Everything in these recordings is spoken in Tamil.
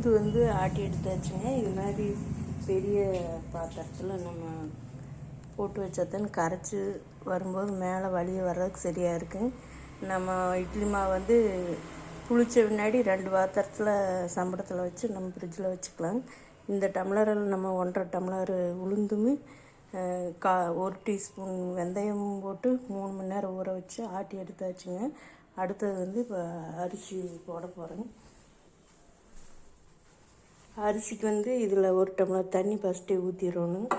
உளுந்து வந்து ஆட்டி எடுத்தாச்சுங்க. இது மாதிரி பெரிய பாத்திரத்தில் நம்ம போட்டு வச்சாதான் கரைச்சி வரும்போது மேலே வழிய வர்றதுக்கு சரியாக இருக்குங்க. நம்ம இட்லி மாவு வந்து புளிச்ச பின்னாடி 2 பாத்திரத்தில் சம்படத்தில் வச்சு நம்ம ஃப்ரிட்ஜில் வச்சுக்கலாம். இந்த டம்ளரில் நம்ம 1.5 டம்ளர் உளுந்தும் 1 டீஸ்பூன் வெந்தயமும் போட்டு 3 மணி நேரம் ஊற வச்சு ஆட்டி எடுத்தாச்சுங்க. அடுத்தது வந்து இப்போ அரிசி போட போகிறேங்க. அரிசிக்கு வந்து இதில் 1 டம்ளர் தண்ணி ஃபஸ்ட்டே ஊற்றிடணும்.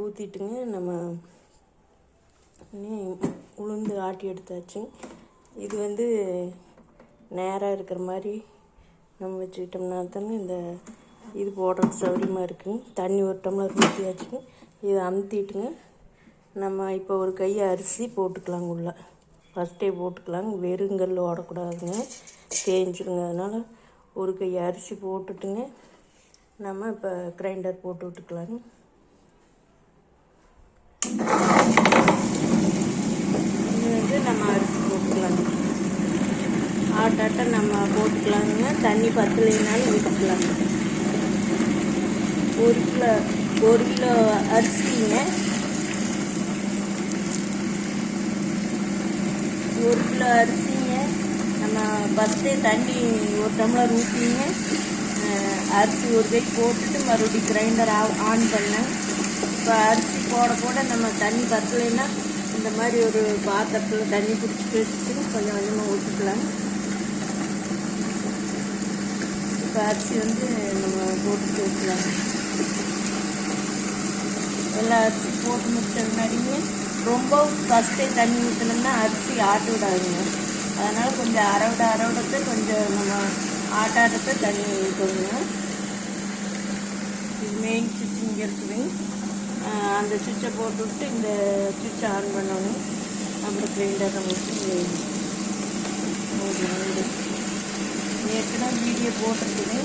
ஊற்றிட்டுங்க நம்ம உளுந்து ஆட்டி எடுத்தாச்சு. இது வந்து நேராக இருக்கிற மாதிரி நம்ம வச்சுக்கிட்டோம்னா தானே இந்த இது போடுறது சௌரியமாக இருக்குங்க. தண்ணி 1 டம்ளர் ஊற்றியாச்சுங்க. இதை அமுத்திட்டுங்க நம்ம இப்போ ஒரு கை அரிசி போட்டுக்கலாங்க. உள்ள ஃபஸ்ட்டே போட்டுக்கலாங்க. வெறுங்கல் ஓடக்கூடாதுங்க, தேஞ்சிருங்க. அதனால் ஒரு கை அரிசி போட்டுட்டுங்க நம்ம இப்போ கிரைண்டர் போட்டு விட்டுக்கலாங்க. இது வந்து நம்ம அரிசி போட்டுக்கலாங்க. ஆட்டாட்ட நம்ம போட்டுக்கலாங்க. தண்ணி பத்தலைனாலும் விட்டுக்கலாங்க. 1 கிலோ அரிசிங்க, 1 கிலோ அரிசிங்க. நம்ம ஃபஸ்ட்டே தண்ணி 1 டம்ளர் ஊற்றிங்க அரிசி ஒரு கை போட்டுட்டு மறுபடியும் கிரைண்டர் ஆன் பண்ணேன். இப்போ அரிசி போட நம்ம தண்ணி பத்தலைன்னா இந்த மாதிரி ஒரு பாத்திரத்தில் தண்ணி பிடிச்சிட்டு வச்சுட்டு கொஞ்சம் கொஞ்சமாக ஊற்றிக்கலாம். இப்போ அரிசி வந்து நம்ம போட்டுட்டு வைக்கலாம். எல்லா அரிசி போட்டு முடிச்ச முன்னாடியே ரொம்ப ஃபஸ்ட்டே தண்ணி ஊற்றினோம்னா அரிசி ஆட்டு விடாதுங்க. அதனால் கொஞ்சம் அரவிடத்தை கொஞ்சம் நம்ம ஆட்டாட்டத்தை தண்ணி ஊற்றணுங்க. இது மெயின் சுவிட்ச் இங்கே இருக்குதுங்க. அந்த சுவிட்சை போட்டு விட்டு இந்த சுவிட்சை ஆன் பண்ணணும். அப்புறம் கிரைண்டரை ஊற்றி ஏற்கனவே வீடியோ போட்டிருக்குது,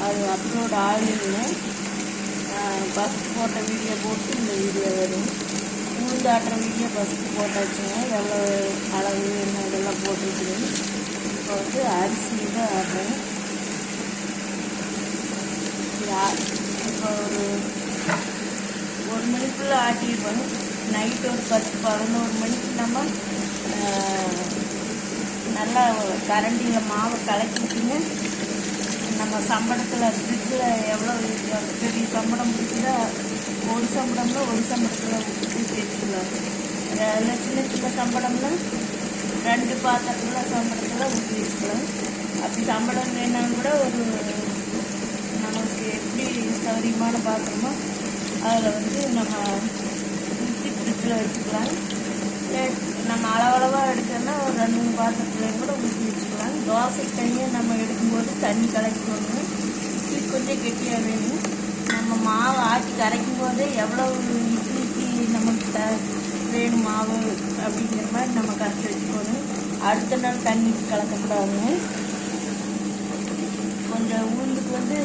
அது அப்லோட் ஆகலைங்க. ஃபஸ்ட் போட்ட வீடியோ போட்டு இந்த வீடியோ வரும். உளுந்து ஆட்டுற வீடியோ ஃபஸ்ட்டு போட்டாச்சுங்க. எவ்வளோ அளவு என்ன இதெல்லாம் போட்டிருக்குது. இப்போ வந்து அரிசி தான் ஆடுறேன். இப்போ ஒரு 1 மணிக்குள்ளே ஆட்டிடுவோம். நைட்டு ஒரு 10-11 மணிக்கு நம்ம நல்லா கரண்டியில் மாவை கலக்கிட்டுங்க நம்ம சம்பளத்தில் ஃப்ரிட்ஜில் எவ்வளோ பெரிய சம்பளம் பிடிக்குதோ 1 சம்பளம்னா 1 சம்பளத்தில் ஊற்றி வச்சுக்கலாம். அதில் சின்ன சம்பளம்னா 2 பாத்திரத்தில் சம்பளத்தில் ஊற்றி வச்சுக்கலாம். அப்படி சம்பளம் வேணாலும் கூட ஒரு நமக்கு எப்படி சௌரியமான பாத்திரமோ அதில் வந்து நம்ம ஊற்றி ஃப்ரிட்ஜில் வச்சுக்கலாம். நம்ம அளவளவாக எடுக்கணும்னா ஒரு 2-3 பாத்திரத்துலேயும் கூட ஊற்றி வச்சுக்கலாம். தோசைக்கு தனியாக நம்ம எடுக்கும்போது தண்ணி கலக்கணும். இட்லி கொஞ்சம் கெட்டியாக வேணும். நம்ம மாவு ஆட்டி கரைக்கும் போதே எவ்வளோ இட்லிக்கு நமக்கு வேணும் மாவு அப்படிங்கிற மாதிரி நம்ம கரைச்சி வச்சுக்கணும். அடுத்த நாள் தண்ணி கலக்கக்கூடாதுங்க. கொஞ்சம் உளுந்துக்கு வந்து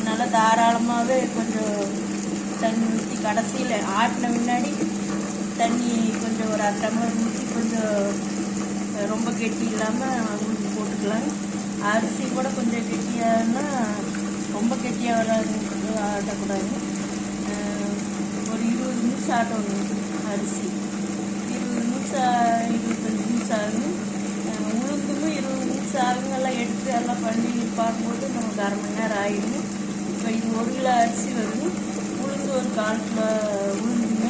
நல்லா தாராளமாகவே கொஞ்சம் தண்ணி ஊற்றி கடைசியில் ஆட்டின முன்னாடி தண்ணி கொஞ்சம் ஒரு 1/2 டம்ளர் ஊற்றி கொஞ்சம் ரொம்ப கெட்டி இல்லாமல் ஊற்றி போட்டுக்கலாம். அரிசி கூட கொஞ்சம் கெட்டியாகனா ரொம்ப கெட்டியாக வராது, ஆட்டக்கூடாது. ஒரு 20 நிமிஷம் ஆட்டணும் அரிசி. 20 நிமிஷம் 25 நிமிஷம் ஆகும். உளுந்தும் 20 நிமிஷம் ஆகுங்க. எல்லாம் எடுத்து எல்லாம் பண்ணி பார்க்கும்போது நமக்கு 1/2 மணி நேரம் ஆகிடும். இப்போ இது 1 கிலோ அரிசி வரும். உளுந்து ஒரு 1/4 கிலோ உளுந்துங்க.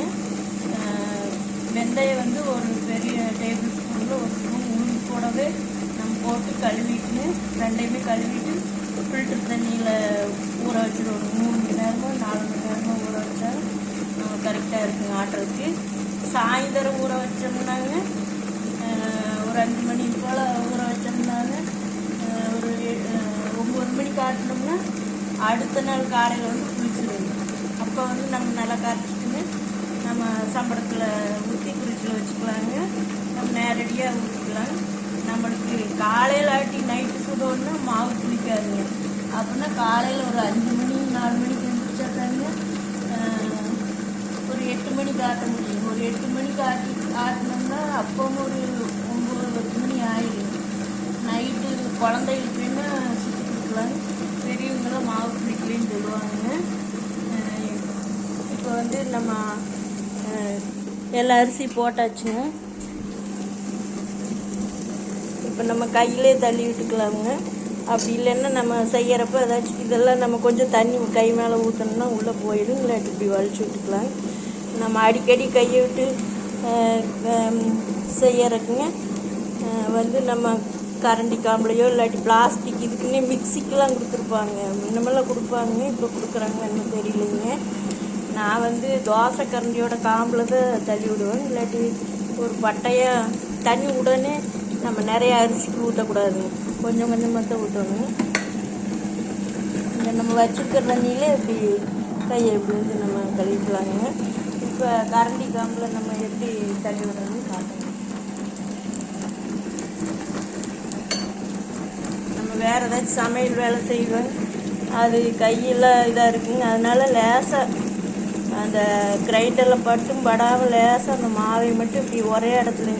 வெந்தயம் வந்து ஒரு பெரிய டேபிள் ஸ்பூனில் 1 ஸ்பூன் உளுந்து கூடவே நம்ம போட்டு கழுவிட்டுன்னு 2யுமே கழுவிட்டு ஃபில்டர் தண்ணியில் ஊற வச்சுருவோம். 3 மணி நேரமோ 4 மணி நேரமோ ஊற வச்சா கரெக்டாக இருக்குங்க ஆட்டுறதுக்கு. சாயந்தரம் ஊற வச்சோம்னாங்க ஒரு 5 மணி போல் ஊற வச்சோம்னாங்க ஒரு 9 மணிக்கு ஆட்டினோம்னா அடுத்த நாள் காலையில் வந்து குளிச்சுடுவோம். அப்போ வந்து நம்ம நல்லா கரைச்சிட்டுன்னு நம்ம சம்பளத்தில் ஊற்றி ஃப்ரிட்ஜில் வச்சுக்கலாங்க. நம்ம நேரடியாக ஊற்றிக்கலாம். நம்மளுக்கு காலையில் ஆட்டி நைட்டு சுடணுன்னா மாவு புளிக்காதுங்க. அப்படின்னா காலையில் ஒரு 5 மணி 4 மணிக்கு எழுந்திரிச்சாக்காங்க ஒரு 8 மணிக்கு ஆட்ட முடியும். ஒரு 8 மணிக்கு ஆட்டினோம்னா அப்போவும் ஒரு 9-10 மணி ஆயிடும். நைட்டு குழந்தைகளுக்கு வேணால் சுற்றி கொடுக்கலாம். சொல்லுவாங்க. இப்போ வந்து நம்ம எல்லா அரிசி போட்டாச்சுங்க. இப்போ நம்ம கையிலே தள்ளி விட்டுக்கலாமுங்க. அப்படி இல்லைன்னா நம்ம செய்கிறப்ப ஏதாச்சும் இதெல்லாம் நம்ம கொஞ்சம் தண்ணி கை மேலே ஊற்றணும்னா உள்ளே போயிடும். இல்லாட்டி இப்படி வலிச்சு விட்டுக்கலாம். நம்ம அடிக்கடி கையை விட்டு செய்யறதுக்குங்க வந்து நம்ம கரண்டி காம்பளையோ இல்லாட்டி பிளாஸ்டிக் இதுக்குன்னே மிக்சிக்கெலாம் கொடுத்துருப்பாங்க. முன்னமெல்லாம் கொடுப்பாங்க, இப்போ கொடுக்குறாங்க இன்னும் தெரியலைங்க. நான் வந்து தோசை கரண்டியோட காம்பில் தான் தள்ளி விடுவேன். இல்லாட்டி ஒரு பட்டையாக தண்ணி உடனே நம்ம நிறைய அரிசிக்கு ஊற்றக்கூடாதுங்க, கொஞ்சம் கொஞ்சமாக தான் ஊற்றணும். இந்த நம்ம வச்சுருக்கிற தண்ணியிலே இப்படி கையை எப்படி வந்து நம்ம கழுவிக்கலாங்க. இப்போ கரண்டி காம்பில் நம்ம எப்படி தள்ளி விடுறதுன்னு காட்டணும். நம்ம வேறு ஏதாச்சும் சமையல் வேலை செய்வேன், அது கையில் இதாக இருக்குங்க. அதனால லேசாக அந்த கிரைண்டரில் பட்டும் படாமல் லேசாக அந்த மாவை மட்டும் இப்படி ஒரே இடத்துல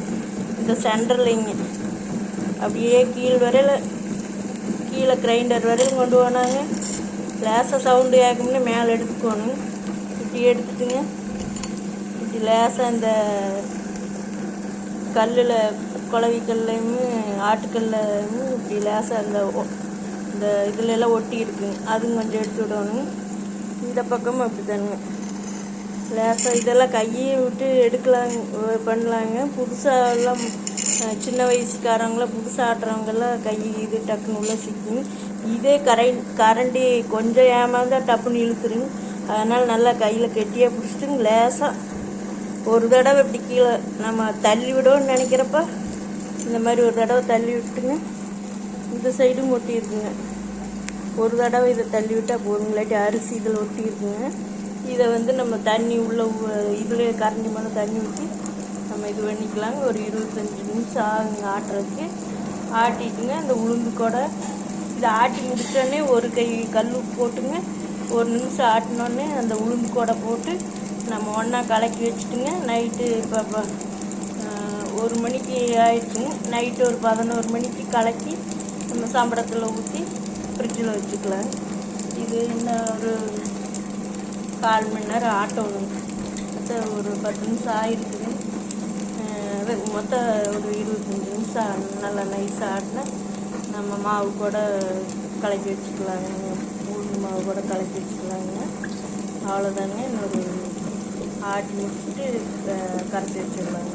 இந்த சென்டர்லைங்க அப்படியே கீழே கிரைண்டர் வரையும் கொண்டு போனாங்க. லேசாக சவுண்டு கேட்கும்னு மேலே எடுத்துக்கணும். இப்படி எடுத்துட்டுங்க இப்படி லேசாக இந்த கல்லில் குளவிக்கல்லையும் ஆட்டுக்கல்லையும் இப்படி லேசாக இந்த இதுலெல்லாம் ஒட்டி இருக்குங்க, அதுவும் கொஞ்சம் எடுத்து விடணும். இந்த பக்கமும் அப்படி தானுங்க லேசாக இதெல்லாம் கையை விட்டு எடுக்கலாங்க, பண்ணலாங்க. புதுசாகலாம் சின்ன வயசுக்காரங்களாம் புதுசாக ஆட்டுறவங்கெல்லாம் கை இது டக்குன்னு உள்ள சிக்குங்க. இதே கரண்டி கொஞ்சம் ஏமாந்தால் டப்புன்னு இழுத்துருங்க. அதனால் நல்லா கையில் கெட்டியாக பிடிச்சிட்டுங்க லேசாக ஒரு தடவை இப்படி கீழே நம்ம தள்ளி விடோன்னு நினைக்கிறப்ப இந்த மாதிரி ஒரு தடவை தள்ளி விட்டுங்க. இந்த சைடும் ஒட்டி இருக்குங்க. ஒரு தடவை இதை தள்ளி விட்டால் போதும், இல்லாட்டி அரிசி இதில் ஒட்டி இருக்குங்க. இதை வந்து நம்ம தண்ணி உள்ள இதில் கரண்டி மேலே தண்ணி ஊற்றி நம்ம இது பண்ணிக்கலாங்க. ஒரு 25 நிமிஷம் ஆகுங்க ஆட்டுறதுக்கு. ஆட்டிட்டுங்க இந்த உளுந்து கூட இதை ஆட்டி முடிச்சோடனே ஒரு கை கல் உப்பு போட்டுங்க 1 நிமிஷம் ஆட்டினோடனே அந்த உளுந்து கூட போட்டு நம்ம ஒன்றா கலக்கி வச்சுட்டுங்க. நைட்டு இப்போ 1 மணிக்கு ஆயிடுச்சுங்க. நைட்டு ஒரு 11 மணிக்கு கலக்கி நம்ம சம்பளத்தில் ஊற்றி ஃப்ரிட்ஜில் வச்சுக்கலாம். இது இன்னும் ஒரு 1/4 மணி நேரம் ஆட்டணும். ஒரு 10 நிமிஷம் ஆகிருக்குங்க. மொத்தம் ஒரு 25 நிமிஷம் நல்லா நைஸாக ஆட்டினா நம்ம மாவு கூட கலக்கி வச்சுக்கலாங்க. உளுந்து மாவு கூட கலக்கி வச்சுக்கலாங்க. அவ்வளோதாங்க. இன்னொரு ஆட்டி முடிச்சுட்டு கரைச்சி வச்சுக்கலாங்க.